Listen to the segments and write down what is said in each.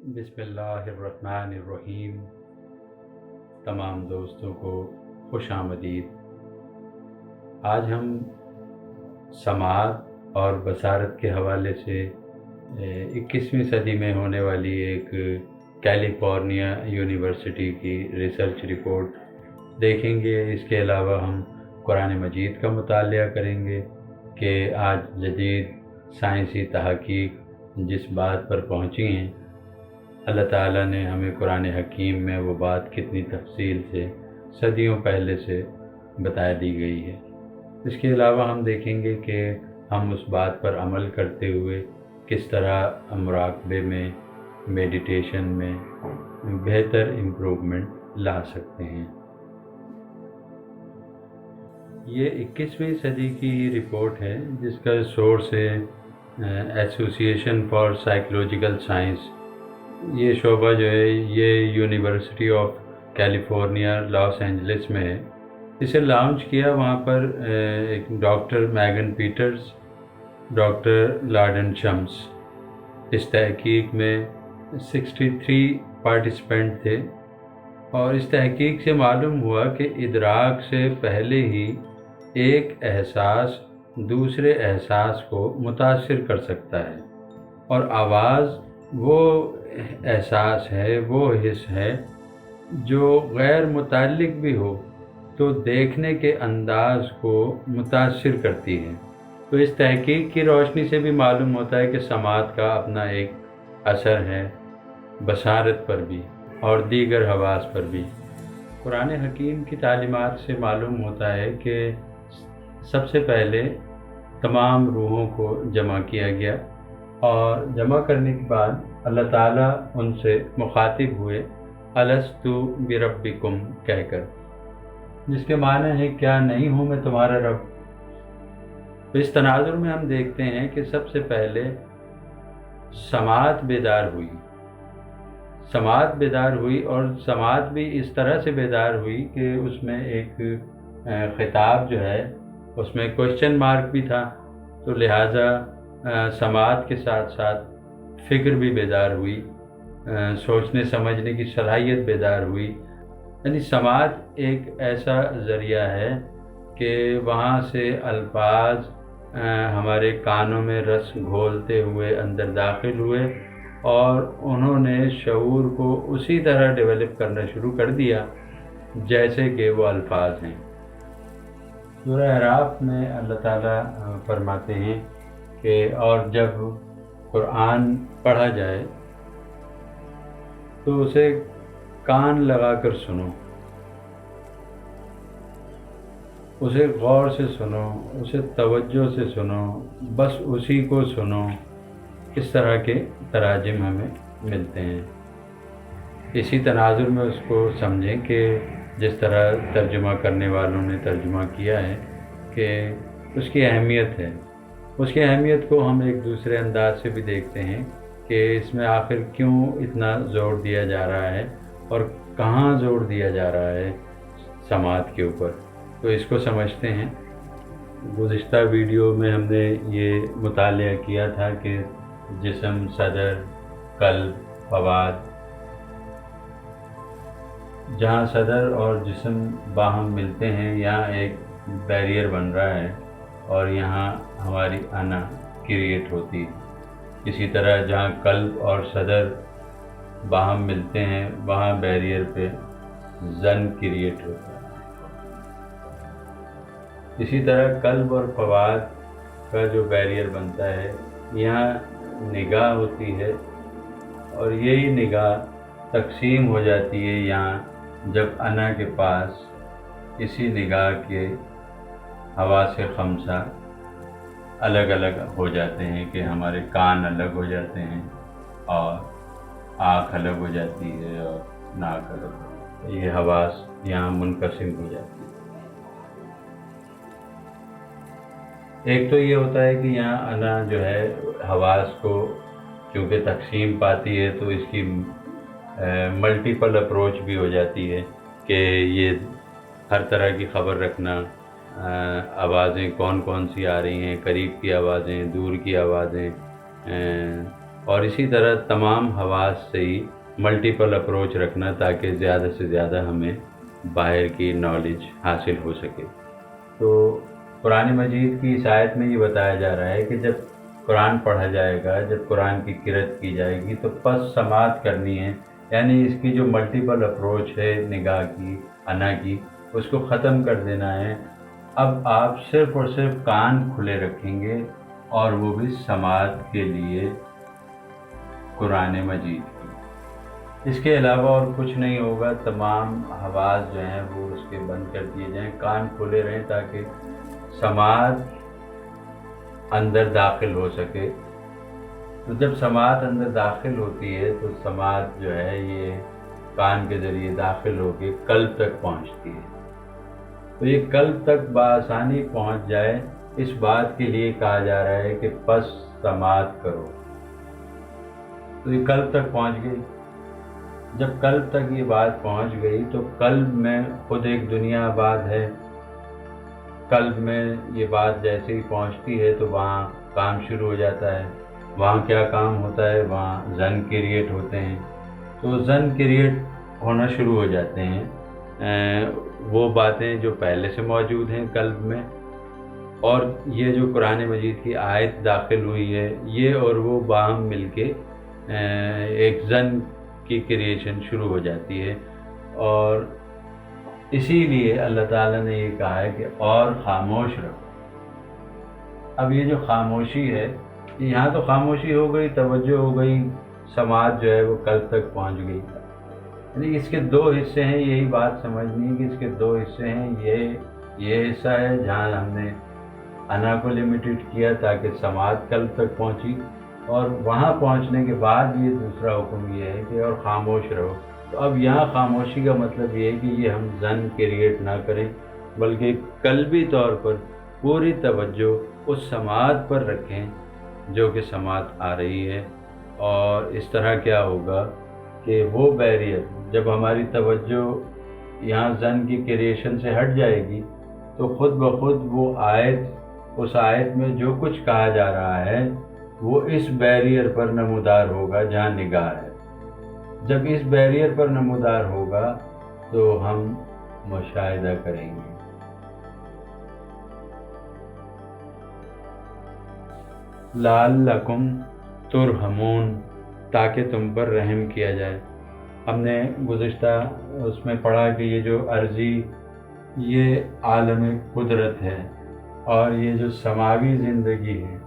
بسم اللہ الرحمن الرحیم۔ تمام دوستوں کو خوش آمدید۔ آج ہم سماعت اور بصارت کے حوالے سے 21ویں صدی میں ہونے والی ایک کیلیفورنیا یونیورسٹی کی ریسرچ رپورٹ دیکھیں گے۔ اس کے علاوہ ہم قرآن مجید کا مطالعہ کریں گے کہ آج جدید سائنسی تحقیق جس بات پر پہنچی ہیں، اللہ تعالیٰ نے ہمیں قرآن حکیم میں وہ بات کتنی تفصیل سے صدیوں پہلے سے بتا دی گئی ہے۔ اس کے علاوہ ہم دیکھیں گے کہ ہم اس بات پر عمل کرتے ہوئے کس طرح مراقبے میں، میڈیٹیشن میں بہتر امپروومنٹ لا سکتے ہیں۔ یہ 21ویں صدی کی رپورٹ ہے جس کا سورس ہے ایسوسیشن فار سائیکولوجیکل سائنس۔ یہ شعبہ جو ہے یہ university of California Los Angeles میں ہے۔ اسے لانچ کیا وہاں پر ایک doctor Megan Peters, doctor Ladan Shams. اس تحقیق میں 63 پارٹیسپینٹ تھے، اور اس تحقیق سے معلوم ہوا کہ ادراک سے پہلے ہی ایک احساس دوسرے احساس کو متاثر کر سکتا ہے، اور آواز وہ احساس ہے، وہ حس ہے جو غیر متعلق بھی ہو تو دیکھنے کے انداز کو متاثر کرتی ہے۔ تو اس تحقیق کی روشنی سے بھی معلوم ہوتا ہے کہ سماعت کا اپنا ایک اثر ہے بصارت پر بھی اور دیگر حواس پر بھی۔ قرآن حکیم کی تعلیمات سے معلوم ہوتا ہے کہ سب سے پہلے تمام روحوں کو جمع کیا گیا، اور جمع کرنے کے بعد اللہ تعالیٰ ان سے مخاطب ہوئے الست بربکم کہہ کر، جس کے معنی ہے کیا نہیں ہوں میں تمہارا رب۔ تو اس تناظر میں ہم دیکھتے ہیں کہ سب سے پہلے سماعت بیدار ہوئی، سماعت بیدار ہوئی، اور سماعت بھی اس طرح سے بیدار ہوئی کہ اس میں ایک خطاب جو ہے اس میں کوشچن مارک بھی تھا، تو لہٰذا سماعت کے ساتھ ساتھ فکر بھی بیدار ہوئی، سوچنے سمجھنے کی صلاحیت بیدار ہوئی۔ یعنی سماعت ایک ایسا ذریعہ ہے کہ وہاں سے الفاظ ہمارے کانوں میں رس گھولتے ہوئے اندر داخل ہوئے، اور انہوں نے شعور کو اسی طرح ڈیولپ کرنا شروع کر دیا جیسے کہ وہ الفاظ ہیں۔ سورہ اعراف میں اللہ تعالیٰ فرماتے ہیں کہ اور جب قرآن پڑھا جائے تو اسے کان لگا کر سنو، اسے غور سے سنو، اسے توجہ سے سنو، بس اسی کو سنو۔ اس طرح کے تراجم ہمیں ملتے ہیں۔ اسی تناظر میں اس کو سمجھیں کہ جس طرح ترجمہ کرنے والوں نے ترجمہ کیا ہے کہ اس کی اہمیت ہے، اس کی اہمیت کو ہم ایک دوسرے انداز سے بھی دیکھتے ہیں کہ اس میں آخر کیوں اتنا زور دیا جا رہا ہے اور کہاں زور دیا جا رہا ہے سماعت کے اوپر۔ تو اس کو سمجھتے ہیں۔ گزشتہ ویڈیو میں ہم نے یہ مطالعہ کیا تھا کہ جسم، صدر، قلب، فواد، جہاں صدر اور جسم باہم ملتے ہیں یہاں ایک بیریئر بن رہا ہے، اور یہاں ہماری انا کریٹ ہوتی ہے۔ اسی طرح جہاں قلب اور صدر باہم ملتے ہیں وہاں بیریئر پہ ظن کریٹ ہوتا ہے۔ اسی طرح قلب اور فواد کا جو بیریئر بنتا ہے یہاں نگاہ ہوتی ہے، اور یہی نگاہ تقسیم ہو جاتی ہے یہاں جب انا کے پاس اسی نگاہ کے حواس خمسہ الگ الگ ہو جاتے ہیں کہ ہمارے کان الگ ہو جاتے ہیں، اور آنکھ الگ ہو جاتی ہے، اور ناک الگ ہو جاتی ہے۔ یہ حواس یہاں منقسم ہو جاتی ہے۔ ایک تو یہ ہوتا ہے کہ یہاں انا جو ہے حواس کو چونکہ تقسیم پاتی ہے تو اس کی ملٹیپل اپروچ بھی ہو جاتی ہے کہ یہ ہر طرح کی خبر رکھنا، آوازیں کون کون سی آ رہی ہیں، قریب کی آوازیں، دور کی آوازیں، اور اسی طرح تمام حواس سے ہی ملٹیپل اپروچ رکھنا تاکہ زیادہ سے زیادہ ہمیں باہر کی نالج حاصل ہو سکے۔ تو قرآن مجید کی اس آیت میں یہ بتایا جا رہا ہے کہ جب قرآن پڑھا جائے گا، جب قرآن کی قرأت کی جائے گی تو پس سماعت کرنی ہے، یعنی اس کی جو ملٹیپل اپروچ ہے نگاہ کی، انا کی، اس کو ختم کر دینا ہے۔ اب آپ صرف اور صرف کان کھلے رکھیں گے اور وہ بھی سماعت کے لیے قرآن مجید کی۔ اس کے علاوہ اور کچھ نہیں ہوگا، تمام حواس جو ہیں وہ اس کے بند کر دیے جائیں، کان کھلے رہیں تاکہ سماعت اندر داخل ہو سکے۔ تو جب سماعت اندر داخل ہوتی ہے تو سماعت جو ہے یہ کان کے ذریعے داخل ہو کے قلب تک پہنچتی ہے۔ تو یہ قلب تک بآسانی پہنچ جائے، اس بات کے لیے کہا جا رہا ہے کہ پس سماعت کرو۔ تو یہ قلب تک پہنچ گئی۔ جب قلب تک یہ بات پہنچ گئی تو قلب میں خود ایک دنیا آباد ہے۔ قلب میں یہ بات جیسے ہی پہنچتی ہے تو وہاں کام شروع ہو جاتا ہے۔ وہاں کیا کام ہوتا ہے؟ وہاں ظن کریٹ ہوتے ہیں۔ تو ظن کریٹ ہونا شروع ہو جاتے ہیں، وہ باتیں جو پہلے سے موجود ہیں قلب میں، اور یہ جو قرآن مجید کی آیت داخل ہوئی ہے یہ اور وہ باہم مل کے ایک ظن کی کریشن شروع ہو جاتی ہے۔ اور اسی لیے اللہ تعالیٰ نے یہ کہا ہے کہ اور خاموش رہو۔ اب یہ جو خاموشی ہے، یہاں تو خاموشی ہو گئی، توجہ ہو گئی، سماعت جو ہے وہ قلب تک پہنچ گئی، یعنی اس کے دو حصے ہیں، یہی بات سمجھنی ہے کہ اس کے دو حصے ہیں۔ یہ حصہ ہے جہاں ہم نے انا کو لمیٹڈ کیا تاکہ سماعت قلب تک پہنچی، اور وہاں پہنچنے کے بعد یہ دوسرا حکم یہ ہے کہ اور خاموش رہو۔ تو اب یہاں خاموشی کا مطلب یہ ہے کہ یہ ہم ظن کریٹ نہ کریں، بلکہ قلبی طور پر پوری توجہ اس سماعت پر رکھیں جو کہ سماعت آ رہی ہے۔ اور اس طرح کیا ہوگا کہ وہ بیریئر جب ہماری توجہ یہاں ظن کی کریشن سے ہٹ جائے گی تو خود بخود وہ آیت، اس آیت میں جو کچھ کہا جا رہا ہے وہ اس بیریئر پر نمودار ہوگا جہاں نگاہ ہے۔ جب اس بیریئر پر نمودار ہوگا تو ہم مشاہدہ کریں گے۔ لعلکم ترحمون، تاکہ تم پر رحم کیا جائے۔ ہم نے گزشتہ اس میں پڑھا کہ یہ جو عرضی یہ عالم قدرت ہے، اور یہ جو سماوی زندگی ہے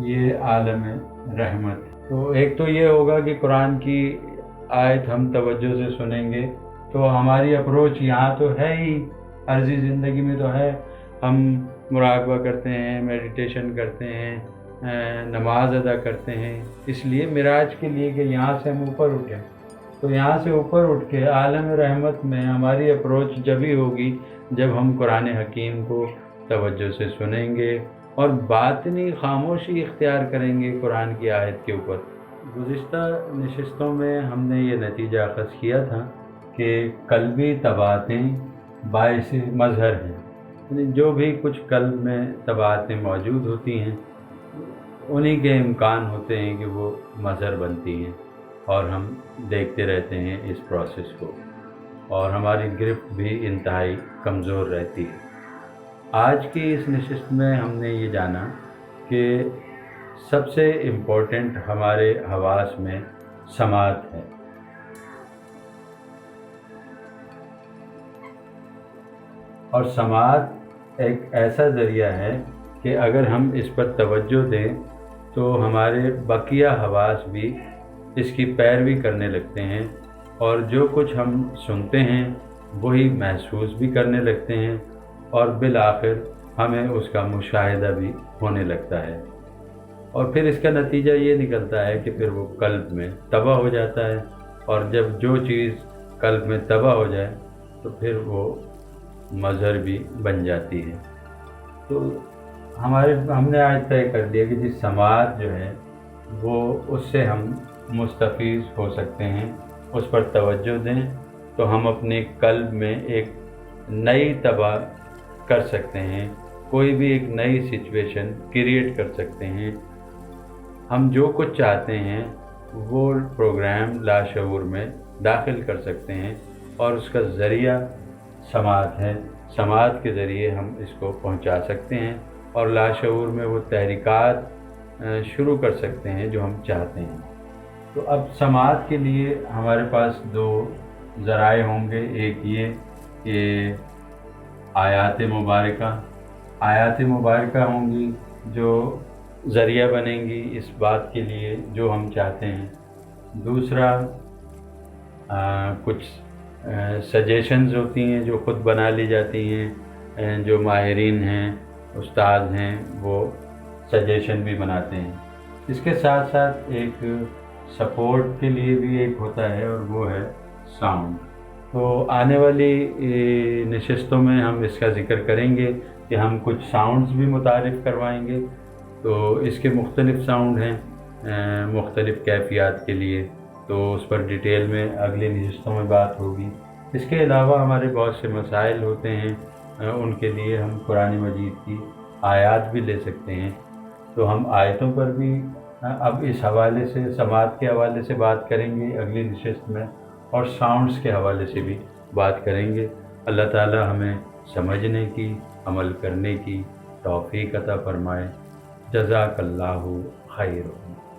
یہ عالم رحمت ہے۔ تو ایک تو یہ ہوگا کہ قرآن کی آیت ہم توجہ سے سنیں گے تو ہماری اپروچ یہاں تو ہے ہی، عرضی زندگی میں تو ہے، ہم مراقبہ کرتے ہیں، میڈیٹیشن کرتے ہیں، نماز ادا کرتے ہیں، اس لیے معراج کے لیے کہ یہاں سے ہم اوپر اٹھیں۔ تو یہاں سے اوپر اٹھ کے عالم رحمت میں ہماری اپروچ جب ہی ہوگی جب ہم قرآن حکیم کو توجہ سے سنیں گے اور باطنی خاموشی اختیار کریں گے قرآن کی آیت کے اوپر۔ گزشتہ نشستوں میں ہم نے یہ نتیجہ اخذ کیا تھا کہ قلبی طباعتیں باعث مظہر ہیں، یعنی جو بھی کچھ قلب میں طباعتیں موجود ہوتی ہیں انہی کے امکان ہوتے ہیں کہ وہ مظہر بنتی ہیں، اور ہم دیکھتے رہتے ہیں اس پروسیس کو، اور ہماری گرفت بھی انتہائی کمزور رہتی ہے۔ آج کی اس نشست میں ہم نے یہ جانا کہ سب سے امپورٹنٹ ہمارے حواس میں سماعت ہے، اور سماعت ایک ایسا ذریعہ ہے کہ اگر ہم اس پر توجہ دیں تو ہمارے بقیہ حواس بھی اس کی پیروی کرنے لگتے ہیں، اور جو کچھ ہم سنتے ہیں وہی محسوس بھی کرنے لگتے ہیں، اور بالآخر ہمیں اس کا مشاہدہ بھی ہونے لگتا ہے، اور پھر اس کا نتیجہ یہ نکلتا ہے کہ پھر وہ قلب میں تباہ ہو جاتا ہے، اور جب جو چیز قلب میں تباہ ہو جائے تو پھر وہ مظہر بھی بن جاتی ہے۔ تو ہم نے آج طے کر دیا کہ جس سماعت جو ہے وہ اس سے ہم مستفیض ہو سکتے ہیں، اس پر توجہ دیں تو ہم اپنے قلب میں ایک نئی طبع کر سکتے ہیں، کوئی بھی ایک نئی سچویشن کریٹ کر سکتے ہیں، ہم جو کچھ چاہتے ہیں وہ پروگرام لاشعور میں داخل کر سکتے ہیں، اور اس کا ذریعہ سماعت ہے۔ سماعت کے ذریعے ہم اس کو پہنچا سکتے ہیں اور لاشعور میں وہ تحریکات شروع کر سکتے ہیں جو ہم چاہتے ہیں۔ تو اب سماعت کے لیے ہمارے پاس دو ذرائع ہوں گے، ایک یہ کہ آیات مبارکہ ہوں گی جو ذریعہ بنیں گی اس بات کے لیے جو ہم چاہتے ہیں۔ دوسرا کچھ سجیشنز ہوتی ہیں جو خود بنا لی جاتی ہیں، جو ماہرین ہیں، استاد ہیں، وہ سجیشن بھی بناتے ہیں۔ اس کے ساتھ ساتھ ایک سپورٹ کے لیے بھی ایک ہوتا ہے، اور وہ ہے ساؤنڈ۔ تو آنے والی نشستوں میں ہم اس کا ذکر کریں گے کہ ہم کچھ ساؤنڈز بھی متعارف کروائیں گے۔ تو اس کے مختلف ساؤنڈ ہیں مختلف کیفیات کے لیے، تو اس پر ڈیٹیل میں اگلی نشستوں میں بات ہوگی۔ اس کے علاوہ ہمارے بہت سے مسائل ہوتے ہیں، ان کے لیے ہم قرآن مجید کی آیات بھی لے سکتے ہیں۔ تو ہم آیتوں پر بھی اب اس حوالے سے، سماعت کے حوالے سے بات کریں گے اگلی نشست میں، اور ساؤنڈز کے حوالے سے بھی بات کریں گے۔ اللہ تعالی ہمیں سمجھنے کی، عمل کرنے کی توفیق عطا فرمائے۔ جزاک اللہ خیر۔